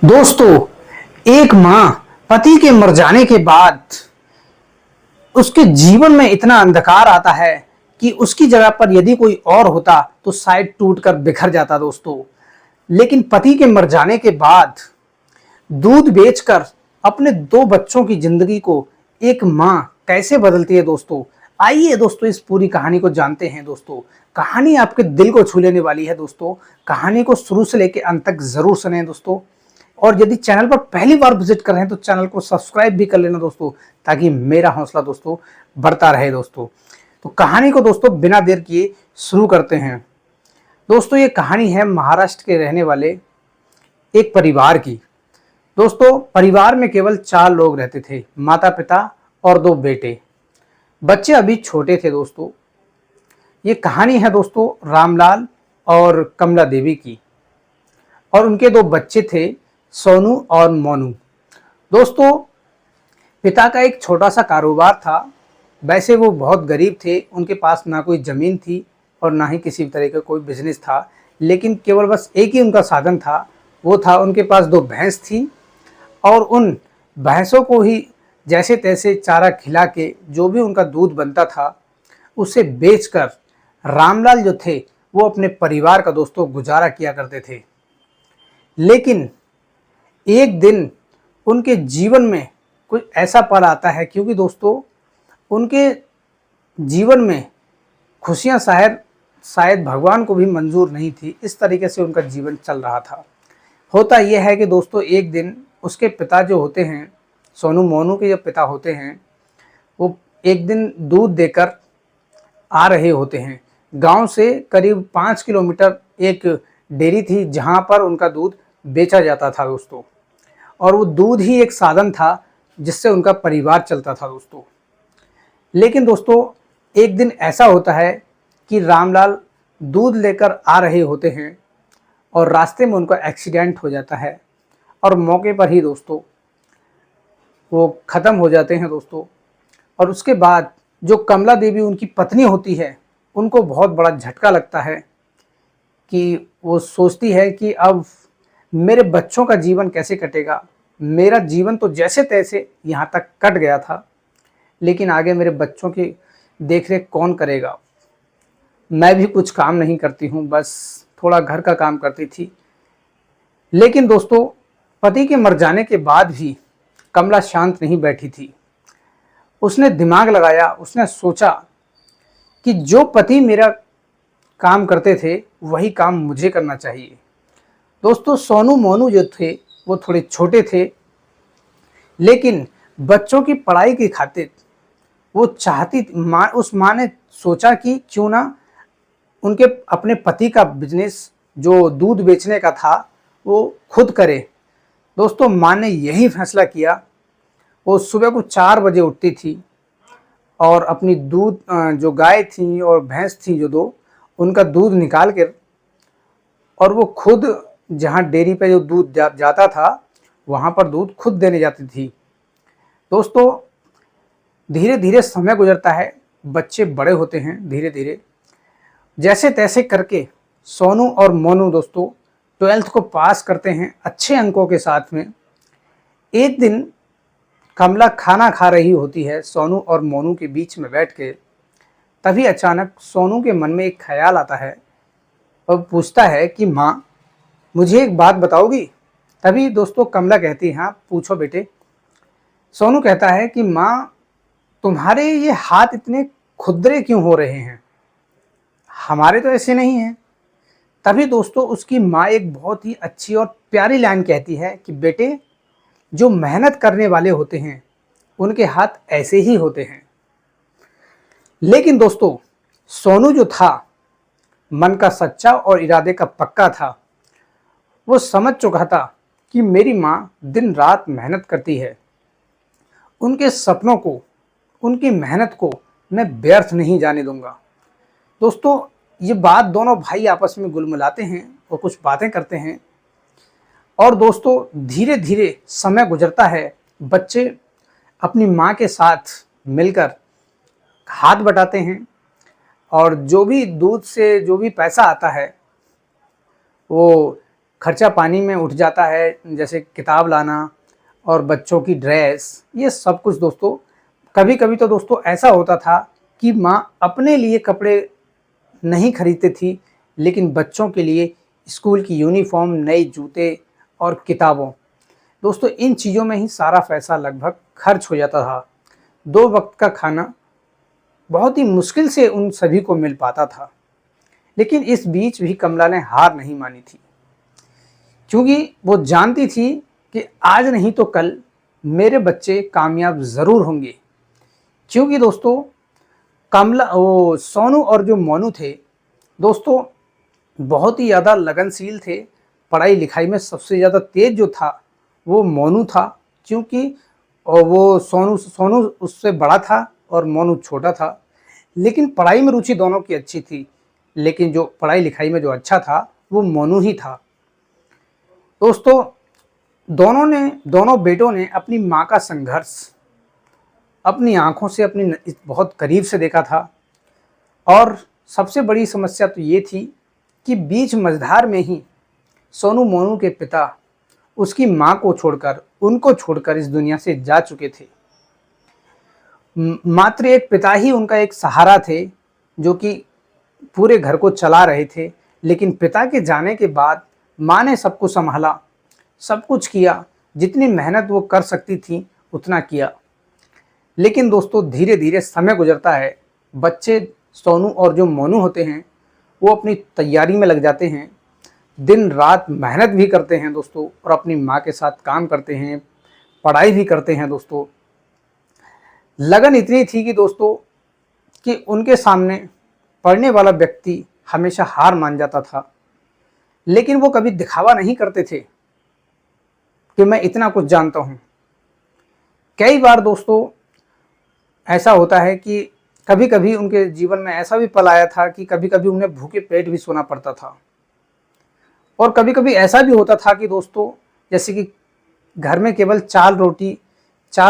दोस्तों, एक माँ पति के मर जाने के बाद उसके जीवन में इतना अंधकार आता है कि उसकी जगह पर यदि कोई और होता तो शायद टूटकर बिखर जाता दोस्तों। लेकिन पति के मर जाने के बाद दूध बेचकर अपने दो बच्चों की जिंदगी को एक माँ कैसे बदलती है दोस्तों। आइए दोस्तों इस पूरी कहानी को जानते हैं दोस्तों। कहानी आपके दिल को छू लेने वाली है दोस्तों। कहानी को शुरू से लेकर अंत तक जरूर सुने दोस्तों। और यदि चैनल पर पहली बार विजिट कर रहे हैं तो चैनल को सब्सक्राइब भी कर लेना दोस्तों, ताकि मेरा हौसला दोस्तों बढ़ता रहे दोस्तों। तो कहानी को दोस्तों बिना देर किए शुरू करते हैं। दोस्तों ये कहानी है महाराष्ट्र के रहने वाले एक परिवार की। दोस्तों परिवार में केवल 4 लोग रहते थे, माता पिता और 2 बेटे। बच्चे अभी छोटे थे दोस्तों। ये कहानी है दोस्तों रामलाल और कमला देवी की। और उनके 2 बच्चे थे, सोनू और मोनू। दोस्तों पिता का एक छोटा सा कारोबार था। वैसे वो बहुत गरीब थे, उनके पास ना कोई ज़मीन थी और ना ही किसी तरह का कोई बिजनेस था। लेकिन केवल बस एक ही उनका साधन था, वो था उनके पास 2 भैंस थी। और उन भैंसों को ही जैसे तैसे चारा खिला के जो भी उनका दूध बनता था उसे बेचकर रामलाल जो थे वो अपने परिवार का दोस्तों गुजारा किया करते थे। लेकिन एक दिन उनके जीवन में कुछ ऐसा पल आता है, क्योंकि दोस्तों उनके जीवन में खुशियां शायद शायद भगवान को भी मंजूर नहीं थी। इस तरीके से उनका जीवन चल रहा था। होता यह है कि दोस्तों एक दिन उसके पिता जो होते हैं, सोनू मोनू के जो पिता होते हैं, वो एक दिन दूध देकर आ रहे होते हैं। गांव से करीब 5 किलोमीटर एक डेयरी थी जहां पर उनका दूध बेचा जाता था दोस्तों। और वो दूध ही एक साधन था जिससे उनका परिवार चलता था दोस्तों। लेकिन दोस्तों एक दिन ऐसा होता है कि रामलाल दूध लेकर आ रहे होते हैं और रास्ते में उनका एक्सीडेंट हो जाता है और मौके पर ही दोस्तों वो ख़त्म हो जाते हैं दोस्तों। और उसके बाद जो कमला देवी उनकी पत्नी होती है, उनको बहुत बड़ा झटका लगता है कि वो सोचती है कि अब मेरे बच्चों का जीवन कैसे कटेगा। मेरा जीवन तो जैसे तैसे यहाँ तक कट गया था, लेकिन आगे मेरे बच्चों की देखरेख कौन करेगा। मैं भी कुछ काम नहीं करती हूँ, बस थोड़ा घर का काम करती थी। लेकिन दोस्तों पति के मर जाने के बाद भी कमला शांत नहीं बैठी थी। उसने दिमाग लगाया, उसने सोचा कि जो पति मेरा काम करते थे वही काम मुझे करना चाहिए। दोस्तों सोनू मोनू जो थे वो थोड़े छोटे थे, लेकिन बच्चों की पढ़ाई की खातिर वो चाहती उस माँ ने सोचा कि क्यों ना उनके अपने पति का बिजनेस जो दूध बेचने का था वो खुद करे। दोस्तों माँ ने यही फैसला किया। वो सुबह को 4 बजे उठती थी और अपनी दूध जो गाय थी और भैंस थी जो 2, उनका दूध निकाल कर और वो खुद जहाँ डेयरी पे जो दूध जाता था वहाँ पर दूध खुद देने जाती थी। दोस्तों धीरे धीरे समय गुजरता है, बच्चे बड़े होते हैं धीरे धीरे। जैसे तैसे करके सोनू और मोनू दोस्तों 12th को पास करते हैं अच्छे अंकों के साथ में। एक दिन कमला खाना खा रही होती है सोनू और मोनू के बीच में बैठ के। तभी अचानक सोनू के मन में एक ख्याल आता है और पूछता है कि माँ मुझे एक बात बताओगी। तभी दोस्तों कमला कहती है हाँ पूछो बेटे। सोनू कहता है कि माँ तुम्हारे ये हाथ इतने खुरदरे क्यों हो रहे हैं, हमारे तो ऐसे नहीं हैं। तभी दोस्तों उसकी माँ एक बहुत ही अच्छी और प्यारी लाइन कहती है कि बेटे जो मेहनत करने वाले होते हैं उनके हाथ ऐसे ही होते हैं। लेकिन दोस्तों सोनू जो था मन का सच्चा और इरादे का पक्का था। वो समझ चुका था कि मेरी माँ दिन रात मेहनत करती है, उनके सपनों को उनकी मेहनत को मैं व्यर्थ नहीं जाने दूंगा। दोस्तों ये बात दोनों भाई आपस में गुलमुलाते हैं और कुछ बातें करते हैं। और दोस्तों धीरे धीरे समय गुजरता है, बच्चे अपनी माँ के साथ मिलकर हाथ बटाते हैं और जो भी दूध से जो भी पैसा आता है वो खर्चा पानी में उठ जाता है, जैसे किताब लाना और बच्चों की ड्रेस, ये सब कुछ दोस्तों। कभी कभी तो दोस्तों ऐसा होता था कि माँ अपने लिए कपड़े नहीं खरीदती थी, लेकिन बच्चों के लिए स्कूल की यूनिफॉर्म, नए जूते और किताबों, दोस्तों इन चीज़ों में ही सारा पैसा लगभग खर्च हो जाता था। 2 वक्त का खाना बहुत ही मुश्किल से उन सभी को मिल पाता था। लेकिन इस बीच भी कमला ने हार नहीं मानी थी, क्योंकि वो जानती थी कि आज नहीं तो कल मेरे बच्चे कामयाब ज़रूर होंगे। क्योंकि दोस्तों कमला, वो सोनू और जो मोनू थे दोस्तों, बहुत ही ज़्यादा लगनशील थे। पढ़ाई लिखाई में सबसे ज़्यादा तेज जो था वो मोनू था, क्योंकि वो सोनू उससे बड़ा था और मोनू छोटा था। लेकिन पढ़ाई में रुचि दोनों की अच्छी थी, लेकिन जो पढ़ाई लिखाई में जो अच्छा था वो मोनू ही था। दोस्तों दोनों बेटों ने अपनी माँ का संघर्ष अपनी आंखों से बहुत करीब से देखा था। और सबसे बड़ी समस्या तो ये थी कि बीच मझधार में ही सोनू मोनू के पिता उसकी माँ को छोड़कर, उनको छोड़कर इस दुनिया से जा चुके थे। मात्र एक पिता ही उनका एक सहारा थे, जो कि पूरे घर को चला रहे थे। लेकिन पिता के जाने के बाद माँ ने सब कुछ संभाला, सब कुछ किया, जितनी मेहनत वो कर सकती थी उतना किया। लेकिन दोस्तों धीरे धीरे समय गुजरता है, बच्चे सोनू और जो मोनू होते हैं वो अपनी तैयारी में लग जाते हैं, दिन रात मेहनत भी करते हैं दोस्तों, और अपनी माँ के साथ काम करते हैं, पढ़ाई भी करते हैं दोस्तों। लगन इतनी थी कि दोस्तों कि उनके सामने पढ़ने वाला व्यक्ति हमेशा हार मान जाता था। लेकिन वो कभी दिखावा नहीं करते थे कि मैं इतना कुछ जानता हूँ। कई बार दोस्तों ऐसा होता है कि कभी कभी उनके जीवन में ऐसा भी पल आया था कि कभी कभी उन्हें भूखे पेट भी सोना पड़ता था। और कभी कभी ऐसा भी होता था कि दोस्तों, जैसे कि घर में केवल 4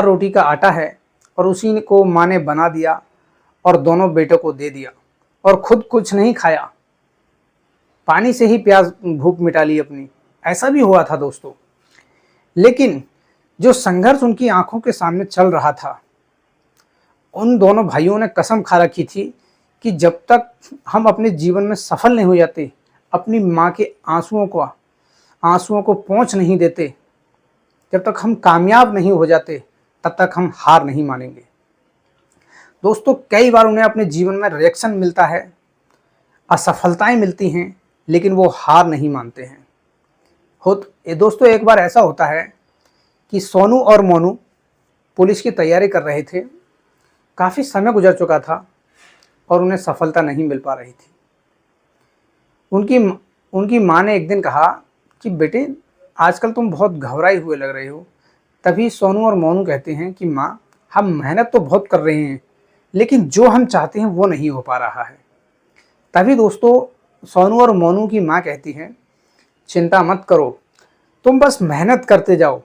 रोटी का आटा है और उसी को माँ ने बना दिया और दोनों बेटों को दे दिया और खुद कुछ नहीं खाया, पानी से ही प्यास भूख मिटा ली अपनी। ऐसा भी हुआ था दोस्तों। लेकिन जो संघर्ष उनकी आंखों के सामने चल रहा था, उन दोनों भाइयों ने कसम खा रखी थी कि जब तक हम अपने जीवन में सफल नहीं हो जाते, अपनी माँ के आंसुओं को पोंछ नहीं देते, जब तक हम कामयाब नहीं हो जाते, तब तक हम हार नहीं मानेंगे। दोस्तों कई बार उन्हें अपने जीवन में रिएक्शन मिलता है, असफलताएं मिलती हैं, लेकिन वो हार नहीं मानते हैं। दोस्तों एक बार ऐसा होता है कि सोनू और मोनू पुलिस की तैयारी कर रहे थे। काफ़ी समय गुजर चुका था और उन्हें सफलता नहीं मिल पा रही थी। उनकी माँ ने एक दिन कहा कि बेटे आजकल तुम बहुत घबराए हुए लग रहे हो। तभी सोनू और मोनू कहते हैं कि माँ, हम मेहनत तो बहुत कर रहे हैं, लेकिन जो हम चाहते हैं वो नहीं हो पा रहा है। तभी दोस्तों सोनू और मोनू की माँ कहती है, चिंता मत करो, तुम बस मेहनत करते जाओ,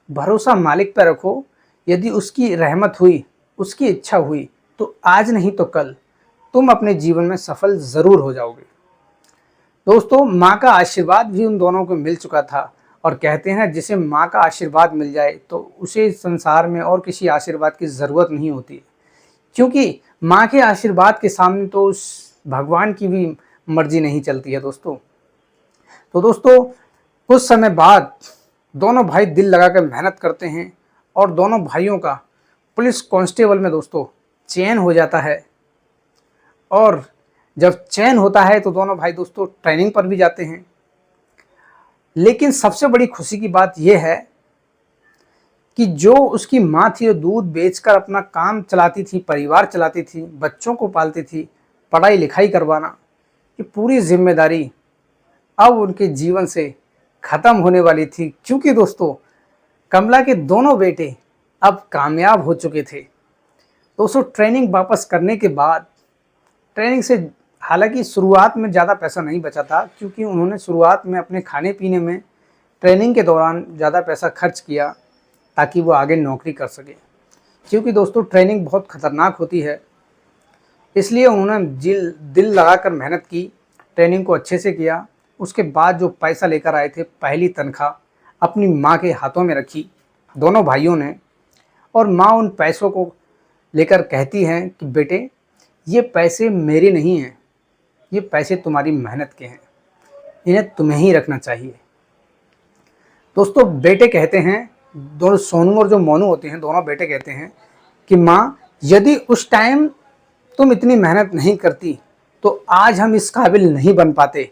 भरोसा मालिक पर रखो। यदि उसकी रहमत हुई, उसकी इच्छा हुई, तो आज नहीं तो कल तुम अपने जीवन में सफल ज़रूर हो जाओगे। दोस्तों माँ का आशीर्वाद भी उन दोनों को मिल चुका था, और कहते हैं जिसे माँ का आशीर्वाद मिल जाए तो उसे संसार में और किसी आशीर्वाद की ज़रूरत नहीं होती, क्योंकि माँ के आशीर्वाद के सामने तो उस भगवान की भी मर्जी नहीं चलती है दोस्तों। तो दोस्तों कुछ समय बाद दोनों भाई दिल लगाकर मेहनत करते हैं और दोनों भाइयों का पुलिस कांस्टेबल में दोस्तों चयन हो जाता है। और जब चयन होता है तो दोनों भाई दोस्तों ट्रेनिंग पर भी जाते हैं। लेकिन सबसे बड़ी खुशी की बात यह है कि जो उसकी माँ थी, वो दूध बेचकर अपना काम चलाती थी, परिवार चलाती थी, बच्चों को पालती थी, पढ़ाई लिखाई करवाना, ये पूरी जिम्मेदारी अब उनके जीवन से ख़त्म होने वाली थी। क्योंकि दोस्तों कमला के दोनों बेटे अब कामयाब हो चुके थे। दोस्तों ट्रेनिंग वापस करने के बाद, ट्रेनिंग से हालांकि शुरुआत में ज़्यादा पैसा नहीं बचा था, क्योंकि उन्होंने शुरुआत में अपने खाने पीने में ट्रेनिंग के दौरान ज़्यादा पैसा खर्च किया ताकि वो आगे नौकरी कर सके। क्योंकि दोस्तों ट्रेनिंग बहुत ख़तरनाक होती है, इसलिए उन्होंने दिल लगाकर मेहनत की, ट्रेनिंग को अच्छे से किया उसके बाद जो पैसा लेकर आए थे, पहली तनख्वाह अपनी माँ के हाथों में रखी दोनों भाइयों ने, और माँ उन पैसों को लेकर कहती हैं कि बेटे, ये पैसे मेरे नहीं हैं, ये पैसे तुम्हारी मेहनत के हैं, इन्हें तुम्हें ही रखना चाहिए। दोस्तों बेटे कहते हैं, दोनों सोनू और जो मोनू होते हैं, दोनों बेटे कहते हैं कि माँ, यदि उस टाइम तुम इतनी मेहनत नहीं करती तो आज हम इस काबिल नहीं बन पाते।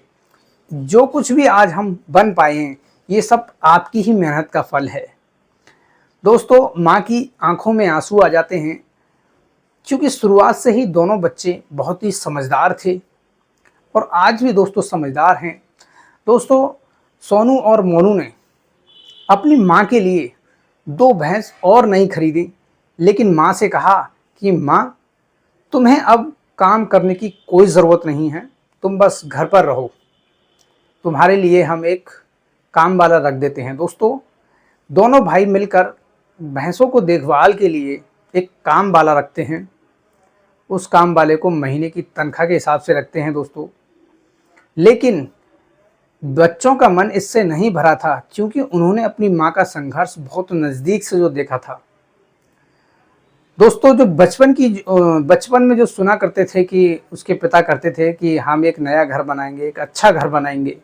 जो कुछ भी आज हम बन पाए हैं, ये सब आपकी ही मेहनत का फल है। दोस्तों माँ की आंखों में आंसू आ जाते हैं, क्योंकि शुरुआत से ही दोनों बच्चे बहुत ही समझदार थे और आज भी दोस्तों समझदार हैं। दोस्तों सोनू और मोनू ने अपनी माँ के लिए 2 भैंस और नहीं खरीदी, लेकिन माँ से कहा कि माँ, तुम्हें अब काम करने की कोई ज़रूरत नहीं है, तुम बस घर पर रहो, तुम्हारे लिए हम एक काम वाला रख देते हैं। दोस्तों दोनों भाई मिलकर भैंसों को देखभाल के लिए एक काम वाला रखते हैं। उस काम वाले को महीने की तनख्वाह के हिसाब से रखते हैं दोस्तों। लेकिन बच्चों का मन इससे नहीं भरा था, क्योंकि उन्होंने अपनी माँ का संघर्ष बहुत नज़दीक से जो देखा था। दोस्तों जो बचपन में जो सुना करते थे कि उसके पिता करते थे कि हम एक नया घर बनाएंगे, एक अच्छा घर बनाएंगे,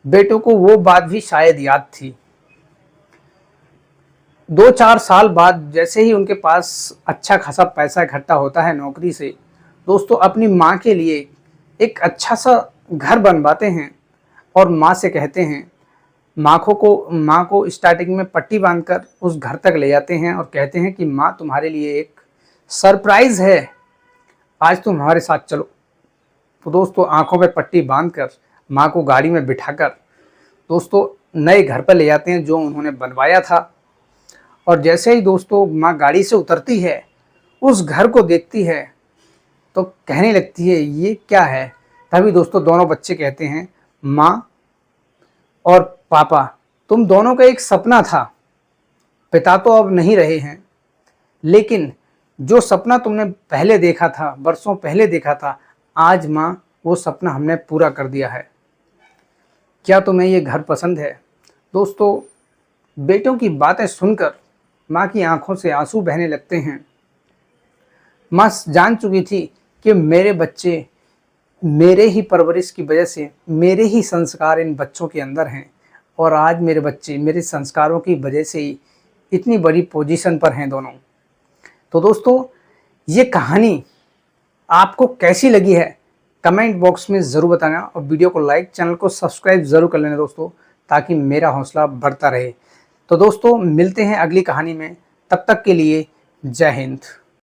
बेटों को वो बात भी शायद याद थी। 2-4 साल बाद जैसे ही उनके पास अच्छा खासा पैसा इकट्ठा होता है नौकरी से, दोस्तों अपनी माँ के लिए एक अच्छा सा घर बनवाते हैं और माँ से कहते हैं, माँ को स्टार्टिंग में पट्टी बांधकर उस घर तक ले जाते हैं और कहते हैं कि माँ, तुम्हारे लिए एक सरप्राइज़ है, आज तुम हमारे साथ चलो। तो दोस्तों आंखों पे पट्टी बांधकर माँ को गाड़ी में बिठाकर दोस्तों नए घर पर ले जाते हैं जो उन्होंने बनवाया था। और जैसे ही दोस्तों माँ गाड़ी से उतरती है, उस घर को देखती है तो कहने लगती है, ये क्या है। तभी दोस्तों दोनों बच्चे कहते हैं, माँ और पापा, तुम दोनों का एक सपना था, पिता तो अब नहीं रहे हैं, लेकिन जो सपना तुमने पहले देखा था, बरसों पहले देखा था, आज माँ वो सपना हमने पूरा कर दिया है। क्या तुम्हें ये घर पसंद है। दोस्तों बेटों की बातें सुनकर माँ की आंखों से आंसू बहने लगते हैं। माँ जान चुकी थी कि मेरे बच्चे मेरे ही परवरिश की वजह से, मेरे ही संस्कार इन बच्चों के अंदर हैं, और आज मेरे बच्चे मेरे संस्कारों की वजह से ही इतनी बड़ी पोजीशन पर हैं दोनों। तो दोस्तों ये कहानी आपको कैसी लगी है कमेंट बॉक्स में ज़रूर बताना, और वीडियो को लाइक, चैनल को सब्सक्राइब ज़रूर कर लेना दोस्तों, ताकि मेरा हौसला बढ़ता रहे। तो दोस्तों मिलते हैं अगली कहानी में, तब तक के लिए जय हिंद।